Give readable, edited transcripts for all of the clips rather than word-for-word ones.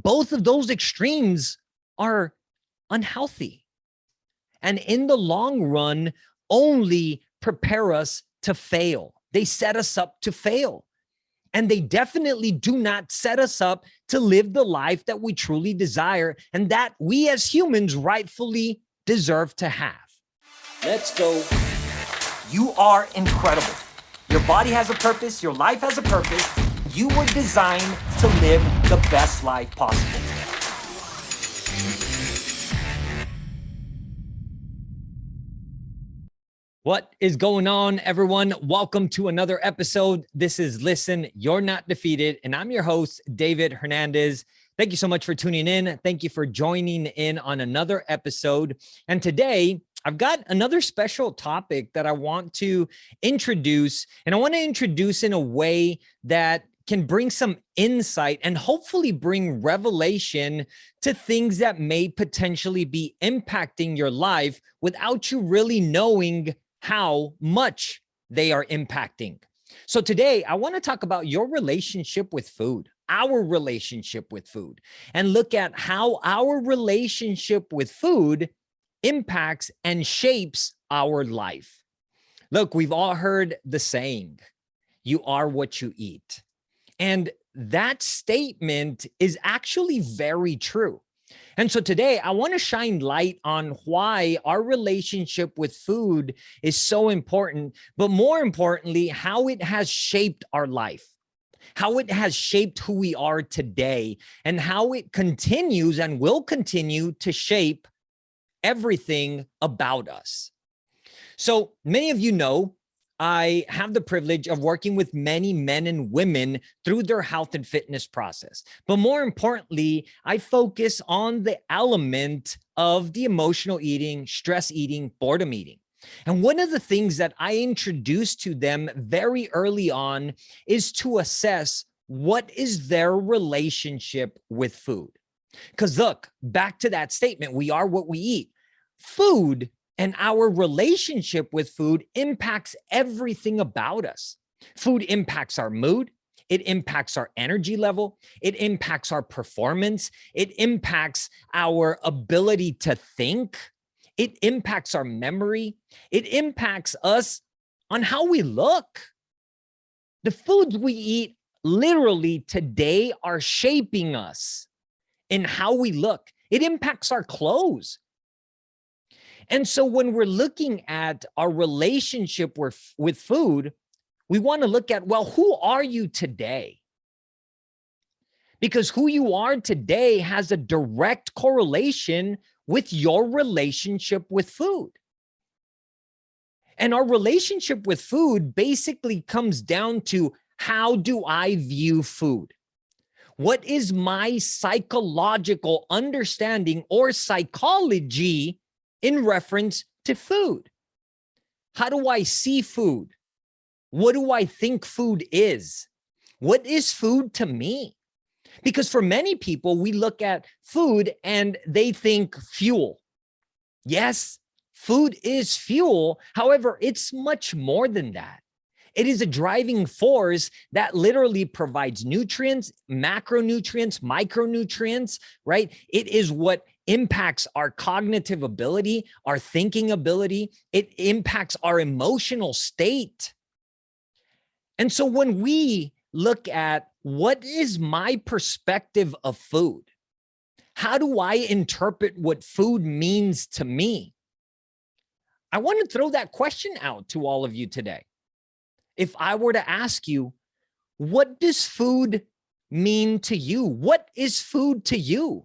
Both of those extremes are unhealthy. And in the long run, only prepare us to fail. They set us up to fail. And they definitely do not set us up to live the life that we truly desire and that we as humans rightfully deserve to have. Let's go. You are incredible. Your body has a purpose. Your life has a purpose. You were designed to live the best life possible. What is going on, everyone? Welcome to another episode. This is Listen, You're Not Defeated, and I'm your host, David Hernandez. Thank you so much for tuning in. Thank you for joining in on another episode. And today, I've got another special topic that I want to introduce, and I want to introduce in a way that can bring some insight and hopefully bring revelation to things that may potentially be impacting your life without you really knowing how much they are impacting. So today, I want to talk about your relationship with food, our relationship with food, and look at how our relationship with food impacts and shapes our life. Look, we've all heard the saying, you are what you eat. And that statement is actually very true. And so today I want to shine light on why our relationship with food is so important, but more importantly, how it has shaped our life, how it has shaped who we are today, and how it continues and will continue to shape everything about us. So many of you know, I have the privilege of working with many men and women through their health and fitness process. But more importantly, I focus on the element of the emotional eating, stress eating, boredom eating. And one of the things that I introduce to them very early on is to assess what is their relationship with food. Because look, back to that statement, we are what we eat. Food and our relationship with food impacts everything about us. Food impacts our mood. It impacts our energy level. It impacts our performance. It impacts our ability to think. It impacts our memory. It impacts us on how we look. The foods we eat literally today are shaping us in how we look. It impacts our clothes. And so when we're looking at our relationship with food, we want to look at, well, who are you today? Because who you are today has a direct correlation with your relationship with food. And our relationship with food basically comes down to, how do I view food? What is my psychological understanding or psychology in reference to food? How do I see food? What do I think food is? What is food to me? Because for many people, we look at food and they think fuel. Yes, food is fuel. However, it's much more than that. It is a driving force that literally provides nutrients, macronutrients, micronutrients, right? It is what impacts our cognitive ability, our thinking ability. It impacts our emotional state. And so when we look at what is my perspective of food, how do I interpret what food means to me? I want to throw that question out to all of you today. If I were to ask you, what does food mean to you? What is food to you?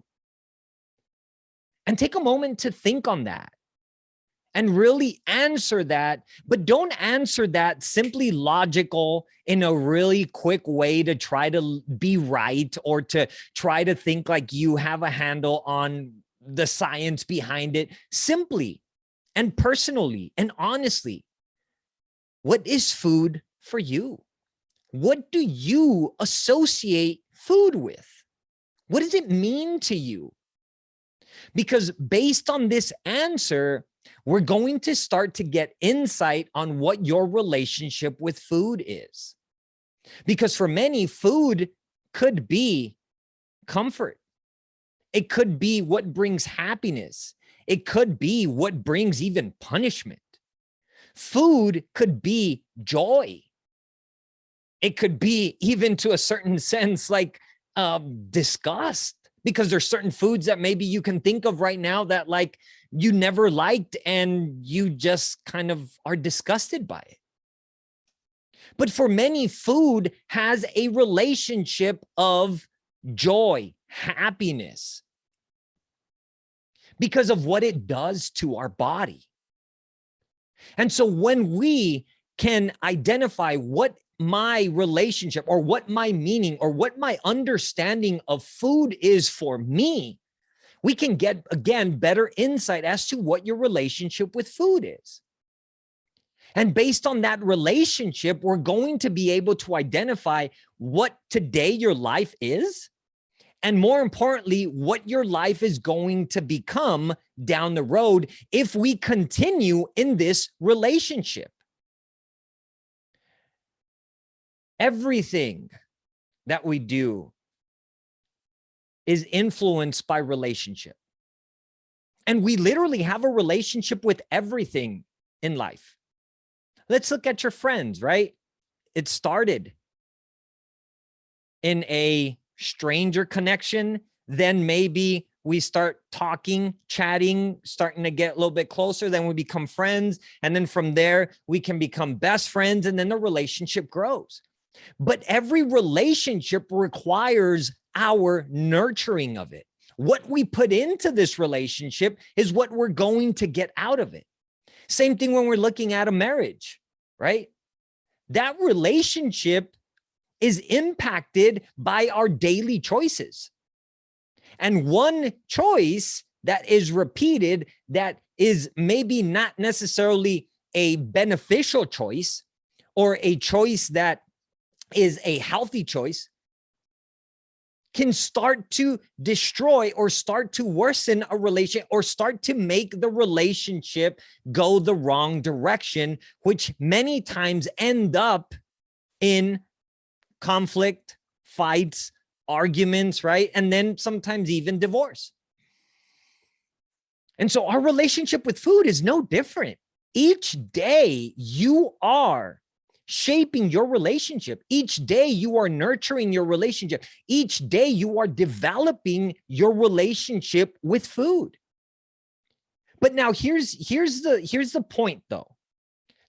And take a moment to think on that and really answer that, but don't answer that simply logical in a really quick way to try to be right or to try to think like you have a handle on the science behind it. Simply and personally and honestly, what is food for you? What do you associate food with? What does it mean to you? Because based on this answer, we're going to start to get insight on what your relationship with food is. Because for many, food could be comfort. It could be what brings happiness. It could be what brings even punishment. Food could be joy. It could be, even to a certain sense, like disgust, because there's certain foods that maybe you can think of right now that like you never liked and you just kind of are disgusted by it. But for many, food has a relationship of joy, happiness, because of what it does to our body. And so when we can identify what my relationship or what my meaning or what my understanding of food is for me, we can get, again, better insight as to what your relationship with food is. And based on that relationship, we're going to be able to identify what today your life is, and more importantly, what your life is going to become down the road if we continue in this relationship. Everything that we do is influenced by relationship. And we literally have a relationship with everything in life. Let's look at your friends, right? It started in a stranger connection, then maybe we start talking, chatting, starting to get a little bit closer, then we become friends. And then from there, we can become best friends, and then the relationship grows. But every relationship requires our nurturing of it. What we put into this relationship is what we're going to get out of it. Same thing when we're looking at a marriage, right? That relationship is impacted by our daily choices. And one choice that is repeated, that is maybe not necessarily a beneficial choice or a choice that is a healthy choice, can start to destroy or start to worsen a relationship or start to make the relationship go the wrong direction, which many times end up in conflict, fights, arguments, right? And then sometimes even divorce. And so our relationship with food is no different. Each day you are shaping your relationship. Each day you are nurturing your relationship. Each day you are developing your relationship with food. But now here's the point though,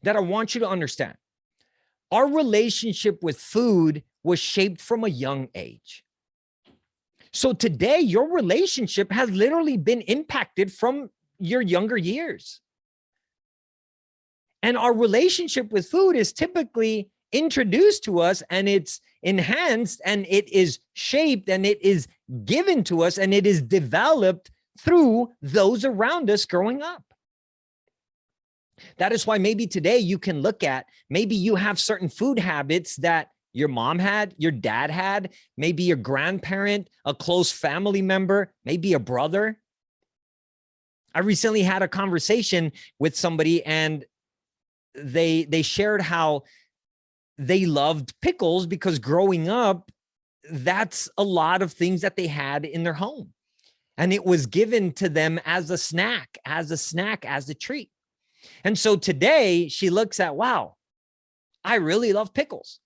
that I want you to understand. Our relationship with food was shaped from a young age. So today your relationship has literally been impacted from your younger years. And our relationship with food is typically introduced to us, and it's enhanced, and it is shaped, and it is given to us, and it is developed through those around us growing up. That is why maybe today you can look at, maybe you have certain food habits that your mom had, your dad had, maybe your grandparent, a close family member, maybe a brother. I recently had a conversation with somebody, and they shared how they loved pickles because growing up, that's a lot of things that they had in their home. And it was given to them as a snack, as a treat. And so today she looks at, wow, I really love pickles.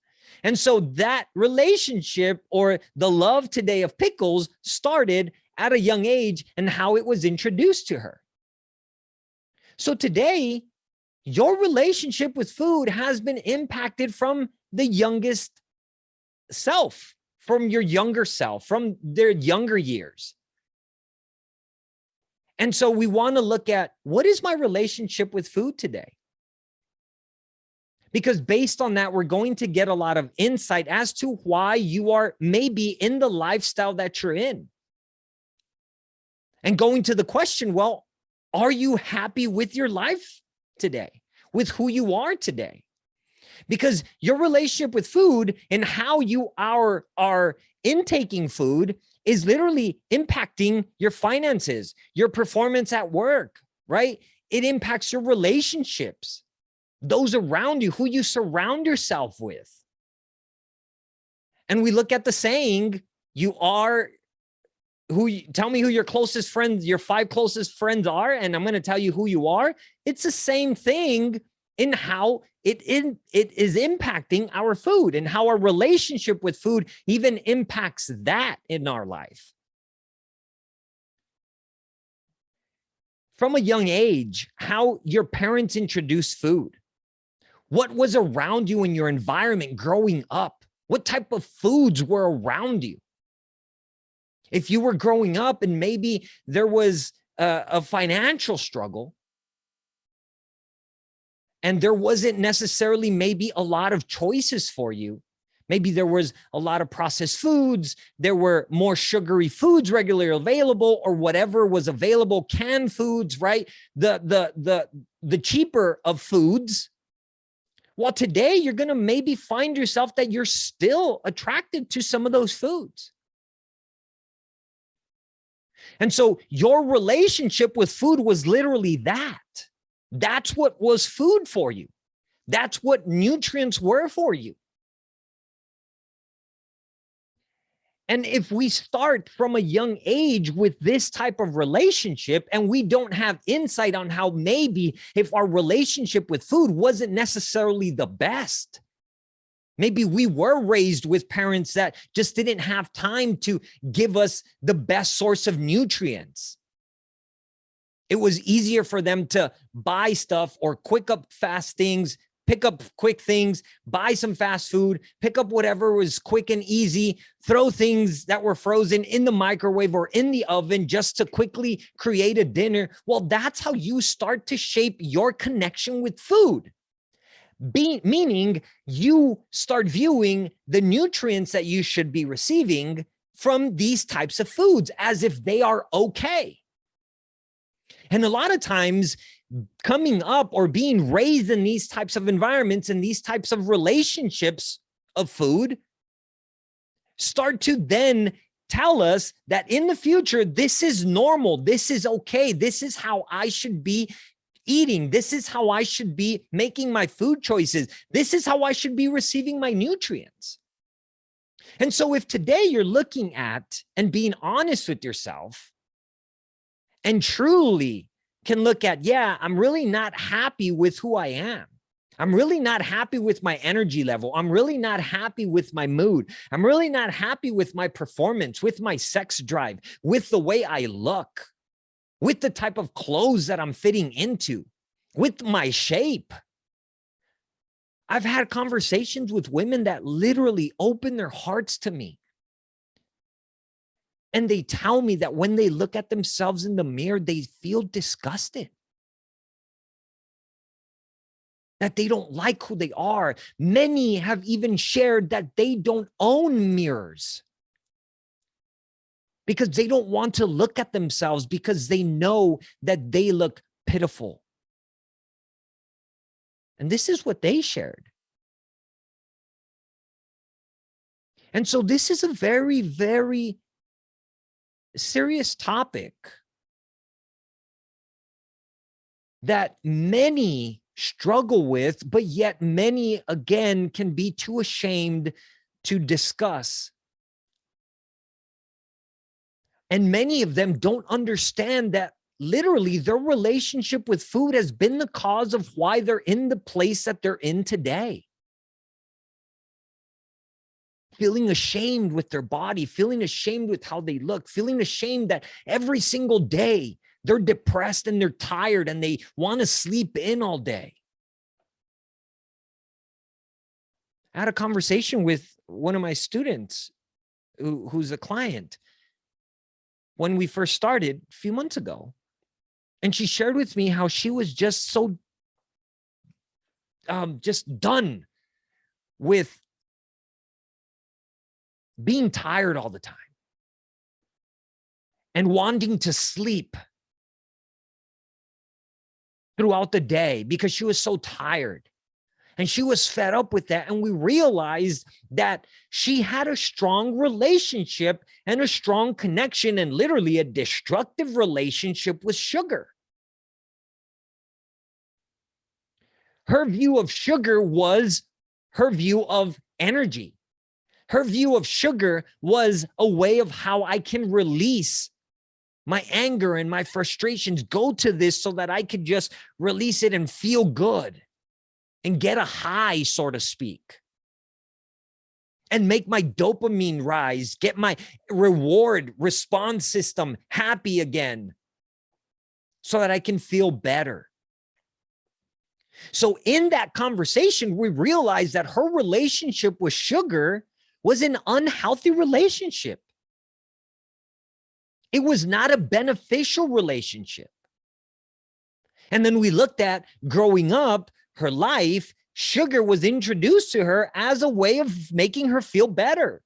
And so that relationship, or the love today of pickles, started at a young age and how it was introduced to her. So today, your relationship with food has been impacted from the youngest self, from your younger self, from their younger years. And so we want to look at, what is my relationship with food today? Because based on that, we're going to get a lot of insight as to why you are maybe in the lifestyle that you're in. And going to the question, well, are you happy with your life today, with who you are today? Because your relationship with food and how you are intaking food is literally impacting your finances, your performance at work, right? It impacts your relationships, those around you, who you surround yourself with. And we look at the saying, you are tell me who your closest friends, your 5 closest friends are, and I'm going to tell you who you are. It's the same thing in how it is impacting our food, and how our relationship with food even impacts that in our life. From a young age, how your parents introduced food, what was around you in your environment growing up, what type of foods were around you. If you were growing up and maybe there was a financial struggle, and there wasn't necessarily maybe a lot of choices for you, maybe there was a lot of processed foods, there were more sugary foods regularly available, or whatever was available, canned foods, right? The cheaper of foods. Well, today you're going to maybe find yourself that you're still attracted to some of those foods. And so your relationship with food was literally that. That's what was food for you. That's what nutrients were for you. And if we start from a young age with this type of relationship, and we don't have insight on how maybe if our relationship with food wasn't necessarily the best, maybe we were raised with parents that just didn't have time to give us the best source of nutrients. It was easier for them to buy stuff or quick up fast things, pick up quick things, buy some fast food, pick up whatever was quick and easy, throw things that were frozen in the microwave or in the oven just to quickly create a dinner. Well, that's how you start to shape your connection with food. Meaning you start viewing the nutrients that you should be receiving from these types of foods as if they are okay. And a lot of times coming up or being raised in these types of environments and these types of relationships of food start to then tell us that in the future, this is normal. This is okay. This is how I should be eating. This is how I should be making my food choices. This is how I should be receiving my nutrients. And so if today you're looking at and being honest with yourself and truly can look at, yeah, I'm really not happy with who I am. I'm really not happy with my energy level. I'm really not happy with my mood. I'm really not happy with my performance, with my sex drive, with the way I look, with the type of clothes that I'm fitting into, with my shape. I've had conversations with women that literally open their hearts to me. And they tell me that when they look at themselves in the mirror, they feel disgusted. That they don't like who they are. Many have even shared that they don't own mirrors because they don't want to look at themselves because they know that they look pitiful. And this is what they shared. And so this is a very, very serious topic that many struggle with, but yet many, again, can be too ashamed to discuss. And many of them don't understand that literally their relationship with food has been the cause of why they're in the place that they're in today. Feeling ashamed with their body, feeling ashamed with how they look, feeling ashamed that every single day they're depressed and they're tired and they want to sleep in all day. I had a conversation with one of my students who's a client when we first started a few months ago. And she shared with me how she was just so just done with being tired all the time and wanting to sleep throughout the day because she was so tired. And she was fed up with that. And we realized that she had a strong relationship and a strong connection and literally a destructive relationship with sugar. Her view of sugar was her view of energy. Her view of sugar was a way of how I can release my anger and my frustrations, go to this so that I could just release it and feel good and get a high, so to speak, and make my dopamine rise, get my reward response system happy again so that I can feel better. So in that conversation, we realized that her relationship with sugar was an unhealthy relationship. It was not a beneficial relationship. And then we looked at growing up, her life, sugar was introduced to her as a way of making her feel better,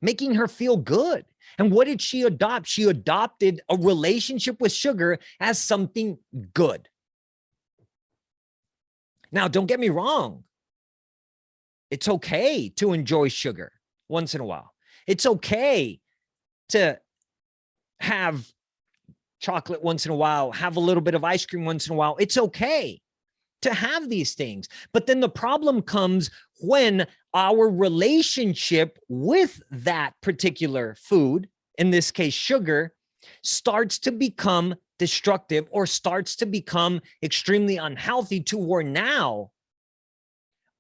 making her feel good. And what did she adopt? She adopted a relationship with sugar as something good. Now, don't get me wrong. It's okay to enjoy sugar once in a while. It's okay to have chocolate once in a while, have a little bit of ice cream once in a while. It's okay to have these things. But then the problem comes when our relationship with that particular food, in this case, sugar, starts to become destructive or starts to become extremely unhealthy, to where now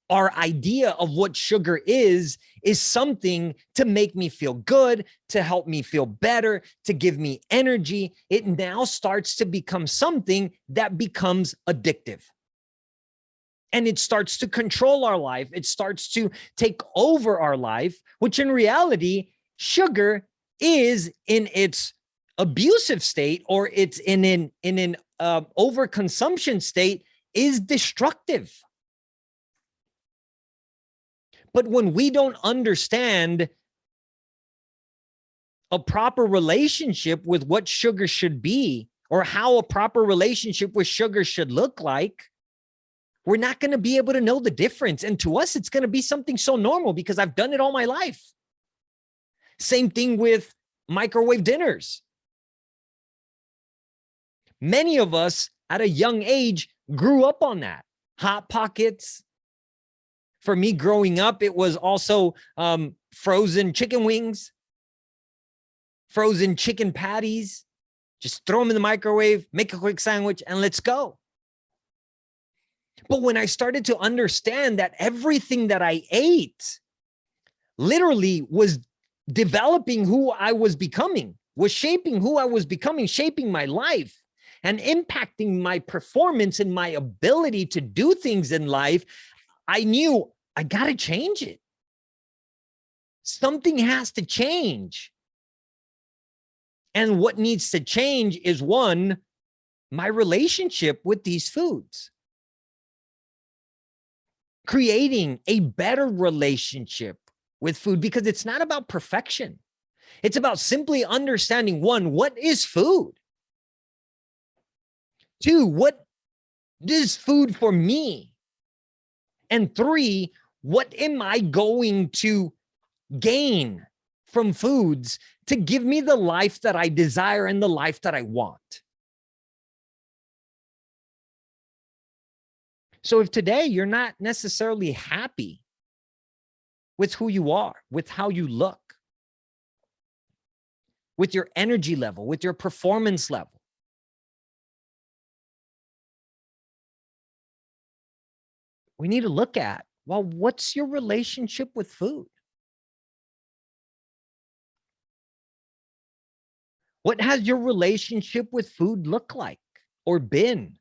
our idea of what sugar is something to make me feel good, to help me feel better, to give me energy. It now starts to become something that becomes addictive. And it starts to control our life. It starts to take over our life, which in reality, sugar is in its abusive state, or it's in an overconsumption state, is destructive. But when we don't understand a proper relationship with what sugar should be, or how a proper relationship with sugar should look like, we're not going to be able to know the difference. And to us, it's going to be something so normal because I've done it all my life. Same thing with microwave dinners. Many of us at a young age grew up on that. Hot Pockets. For me growing up, it was also frozen chicken wings, frozen chicken patties. Just throw them in the microwave, make a quick sandwich, and let's go. But when I started to understand that everything that I ate literally was developing who I was becoming, was shaping who I was becoming, shaping my life, and impacting my performance and my ability to do things in life, I knew I got to change it. Something has to change. And what needs to change is, one, my relationship with these foods. Creating a better relationship with food, because it's not about perfection. It's about simply understanding, one, what is food? Two, what is food for me? And three, what am I going to gain from foods to give me the life that I desire and the life that I want? So if today you're not necessarily happy with who you are, with how you look, with your energy level, with your performance level, we need to look at, well, what's your relationship with food? What has your relationship with food look like or been?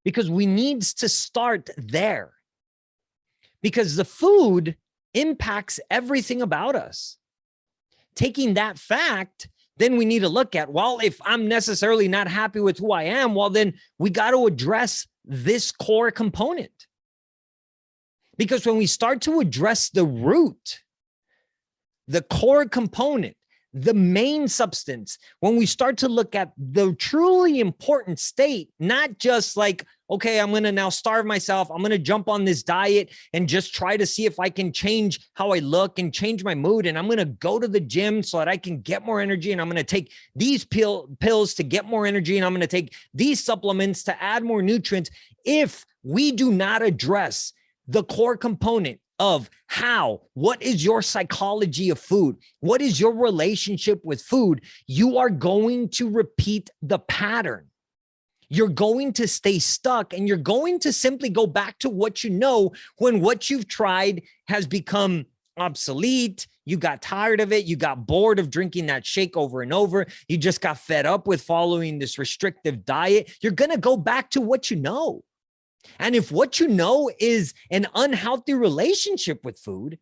Because we need to start there, because the food impacts everything about us. Taking that fact, then we need to look at, well, if I'm necessarily not happy with who I am, well, then we got to address this core component. Because when we start to address the root, the core component, the main substance, when we start to look at the truly important state, not just like, okay, I'm going to now starve myself, I'm going to jump on this diet and just try to see if I can change how I look and change my mood, and I'm going to go to the gym so that I can get more energy, and I'm going to take these pills to get more energy, and I'm going to take these supplements to add more nutrients. If we do not address the core component of what is your psychology of food? What is your relationship with food? You are going to repeat the pattern. You're going to stay stuck, and you're going to simply go back to what you know when what you've tried has become obsolete. You got tired of it. You got bored of drinking that shake over and over. You just got fed up with following this restrictive diet. You're going to go back to what you know. And if what you know is an unhealthy relationship with food,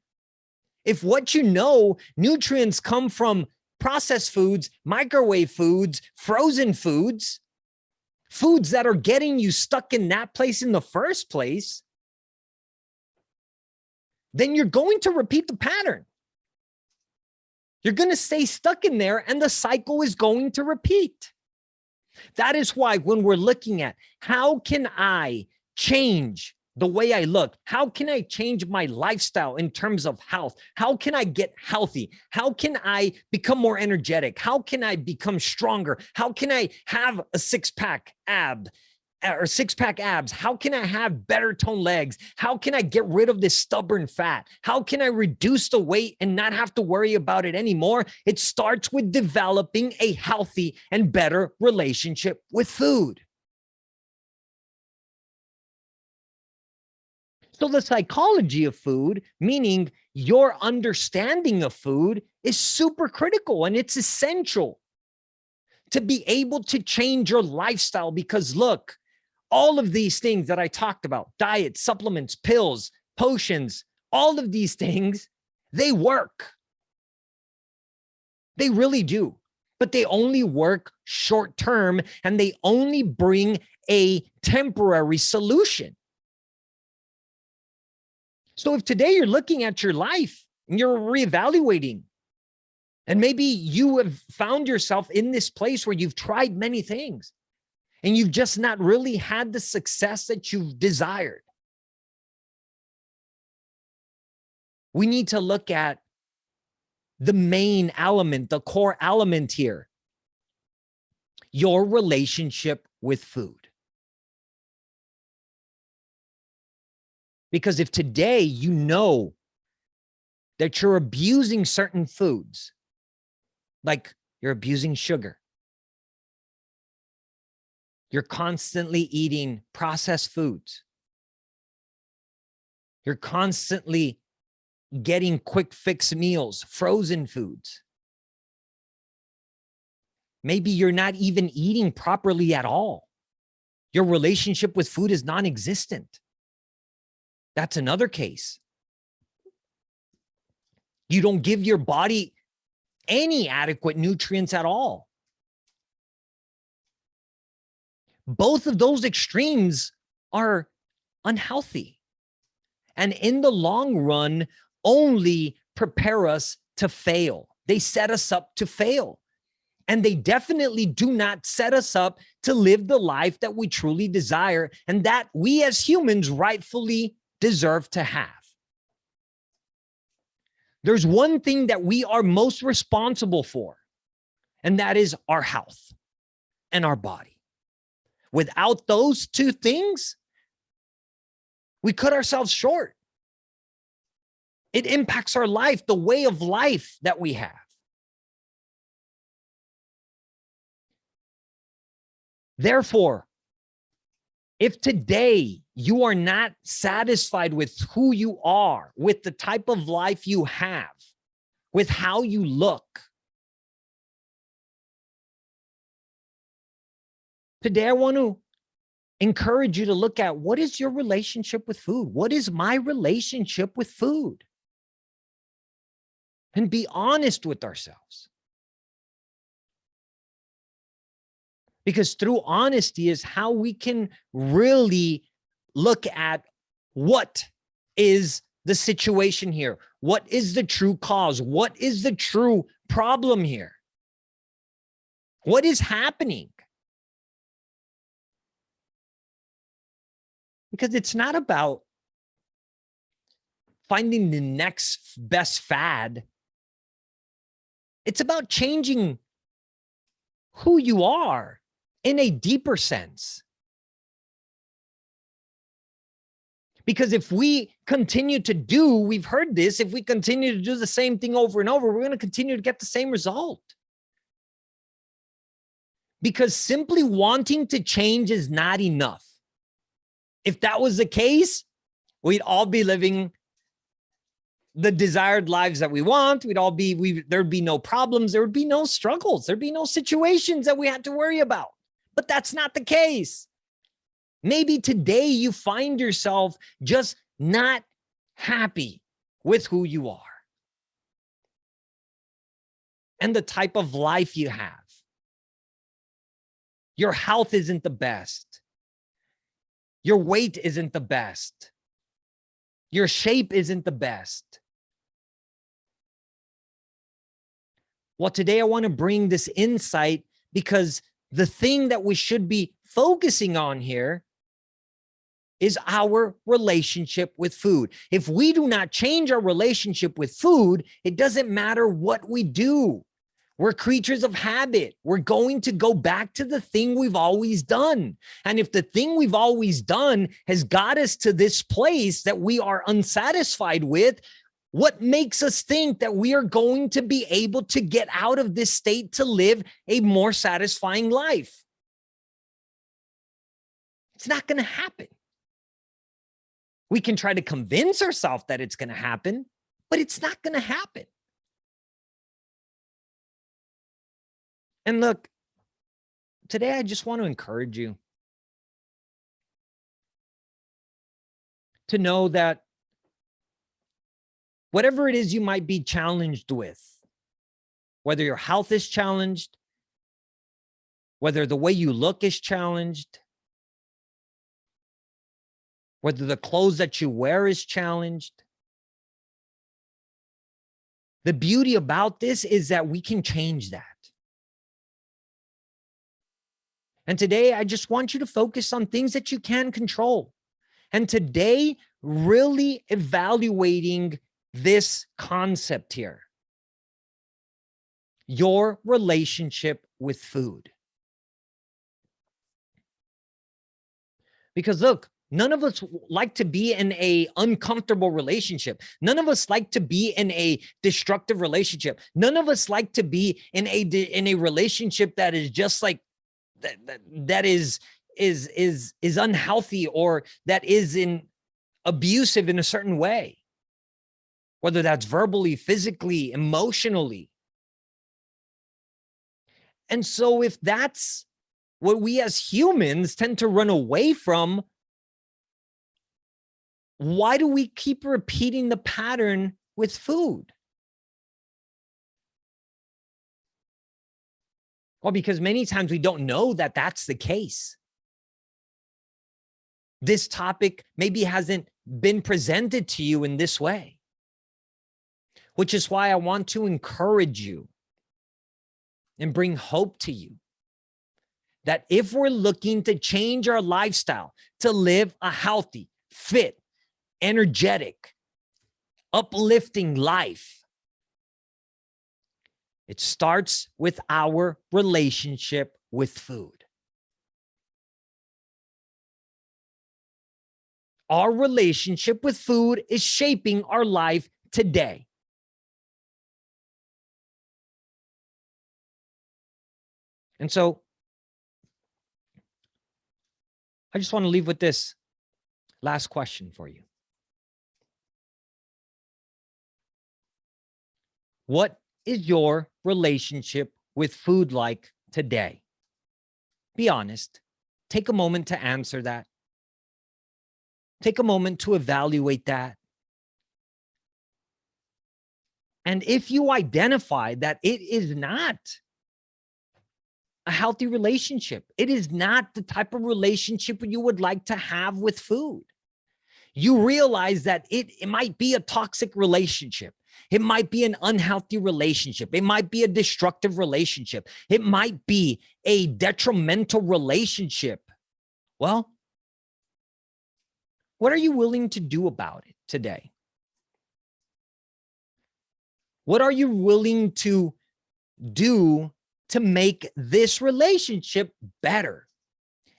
if what you know, nutrients come from processed foods, microwave foods, frozen foods, foods that are getting you stuck in that place in the first place, then you're going to repeat the pattern. You're going to stay stuck in there, and the cycle is going to repeat. That is why when we're looking at how can I change the way I look, how can I change my lifestyle in terms of health? How can I get healthy? How can I become more energetic? How can I become stronger? How can I have a six-pack abs? How can I have better toned legs? How can I get rid of this stubborn fat? How can I reduce the weight and not have to worry about it anymore? It starts with developing a healthy and better relationship with food. So the psychology of food, meaning your understanding of food, is super critical, and it's essential to be able to change your lifestyle. Because look, all of these things that I talked about, diet, supplements, pills, potions, all of these things, they work. They really do. But they only work short term, and they only bring a temporary solution. So if today you're looking at your life and you're reevaluating, and maybe you have found yourself in this place where you've tried many things and you've just not really had the success that you've desired, we need to look at the main element, the core element here, your relationship with food. Because if today you know that you're abusing certain foods, like you're abusing sugar, you're constantly eating processed foods, you're constantly getting quick fix meals, frozen foods, maybe you're not even eating properly at all. Your relationship with food is non-existent. That's another case. You don't give your body any adequate nutrients at all. Both of those extremes are unhealthy, and in the long run, only prepare us to fail. They set us up to fail, and they definitely do not set us up to live the life that we truly desire and that we as humans rightfully deserve to have. There's one thing that we are most responsible for, and that is our health and our body. Without those two things, we cut ourselves short. It impacts our life, the way of life that we have. Therefore, if today you are not satisfied with who you are, with the type of life you have, with how you look, today I want to encourage you to look at, what is your relationship with food? What is my relationship with food? And be honest with ourselves. Because through honesty is how we can really look at what is the situation here. What is the true cause? What is the true problem here? What is happening? Because it's not about finding the next best fad. It's about changing who you are in a deeper sense. Because if we continue to do, we've heard this, if we continue to do the same thing over and over, we're going to continue to get the same result. Because simply wanting to change is not enough. If that was the case, we'd all be living the desired lives that we want. There'd be no problems. There would be no struggles. There'd be no situations that we had to worry about. But that's not the case. Maybe today you find yourself just not happy with who you are and the type of life you have. Your health isn't the best. Your weight isn't the best. Your shape isn't the best. Well, today I want to bring this insight because the thing that we should be focusing on here is our relationship with food. If we do not change our relationship with food, it doesn't matter what we do. We're creatures of habit. We're going to go back to the thing we've always done. And if the thing we've always done has got us to this place that we are unsatisfied with, what makes us think that we are going to be able to get out of this state to live a more satisfying life? It's not going to happen. We can try to convince ourselves that it's going to happen, but it's not going to happen. And look, today I just want to encourage you to know that whatever it is you might be challenged with, whether your health is challenged, whether the way you look is challenged, whether the clothes that you wear is challenged, the beauty about this is that we can change that. And today, I just want you to focus on things that you can control. And today, really evaluating this concept here, your relationship with food. Because look, none of us like to be in an uncomfortable relationship. None of us like to be in a destructive relationship. None of us like to be in a relationship that is just like that is unhealthy or that is abusive in a certain way, whether that's verbally, physically, emotionally. And so if that's what we as humans tend to run away from, why do we keep repeating the pattern with food? Well, because many times we don't know that that's the case. This topic maybe hasn't been presented to you in this way, which is why I want to encourage you and bring hope to you that if we're looking to change our lifestyle, to live a healthy, fit, energetic, uplifting life, it starts with our relationship with food. Our relationship with food is shaping our life today. And so I just want to leave with this last question for you. What is your relationship with food like today? Be honest. Take a moment to answer that. Take a moment to evaluate that. And if you identify that it is not a healthy relationship, it is not the type of relationship you would like to have with food, you realize that it might be a toxic relationship. It might be an unhealthy relationship. It might be a destructive relationship. It might be a detrimental relationship. Well, what are you willing to do about it today? What are you willing to do to make this relationship better?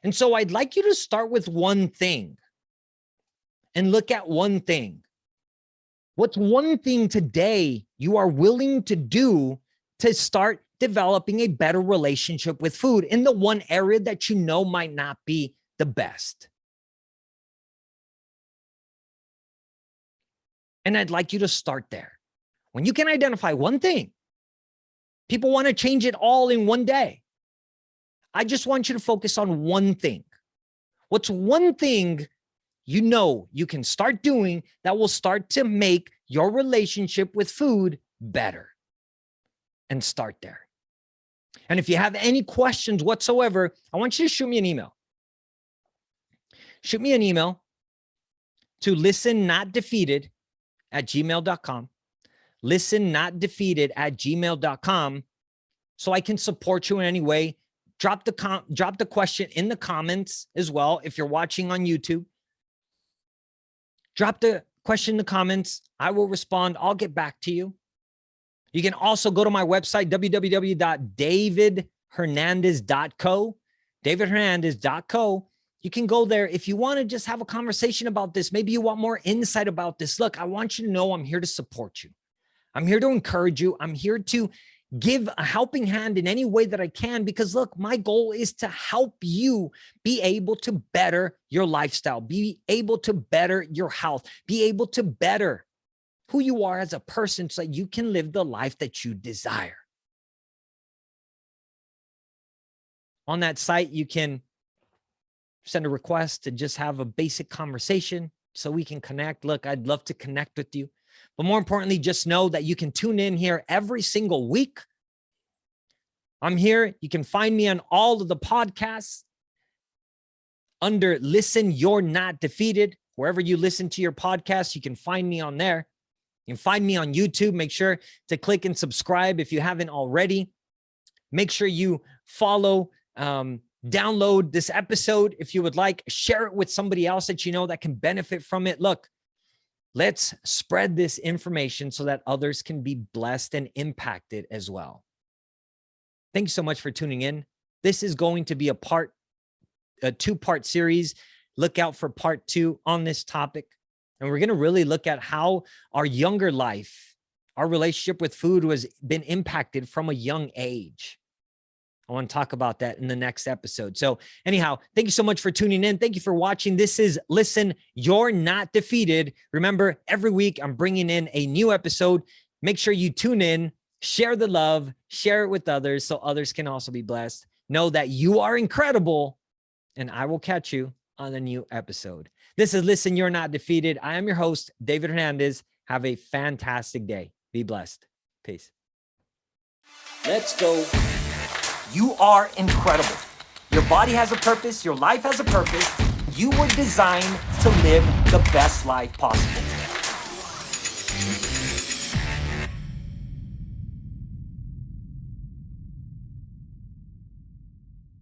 And so I'd like you to start with one thing. and look at one thing. What's one thing today you are willing to do to start developing a better relationship with food in the one area that you know might not be the best? And I'd like you to start there. When you can identify one thing, people want to change it all in one day. I just want you to focus on one thing. What's one thing you know you can start doing that will start to make your relationship with food better? And start there. And if you have any questions whatsoever, I want you to shoot me an email. Shoot me an email to listennotdefeated@gmail.com. listennotdefeated@gmail.com, so I can support you in any way. Drop the question in the comments as well. If you're watching on YouTube, drop the question in the comments. I will respond. I'll get back to you. You can also go to my website, www.davidhernandez.co, davidhernandez.co. You can go there if you want to just have a conversation about this. Maybe you want more insight about this. Look, I want you to know I'm here to support you. I'm here to encourage you. I'm here to give a helping hand in any way that I can, because look, my goal is to help you be able to better your lifestyle, be able to better your health, be able to better who you are as a person so that you can live the life that you desire. On that site, you can send a request to just have a basic conversation so we can connect. Look, I'd love to connect with you. But more importantly, just know that you can tune in here every single week. I'm here. You can find me on all of the podcasts under Listen, You're Not Defeated. Wherever you listen to your podcast, you can find me on there. You can find me on YouTube. Make sure to click and subscribe if you haven't already. Make sure you follow, download this episode if you would like. Share it with somebody else that you know that can benefit from it. Look, let's spread this information so that others can be blessed and impacted as well. Thank you so much for tuning in. This is going to be a two-part series. Look out for part 2 on this topic. And we're going to really look at how our younger life, our relationship with food has been impacted from a young age. I want to talk about that in the next episode. So anyhow, thank you so much for tuning in. Thank you for watching. This is Listen, You're Not Defeated. Remember, every week I'm bringing in a new episode. Make sure you tune in, share the love, share it with others so others can also be blessed. Know that you are incredible, and I will catch you on a new episode. This is Listen, You're Not Defeated. I am your host, David Hernandez. Have a fantastic day. Be blessed. Peace. Let's go. You are incredible. Your body has a purpose. Your life has a purpose. You were designed to live the best life possible.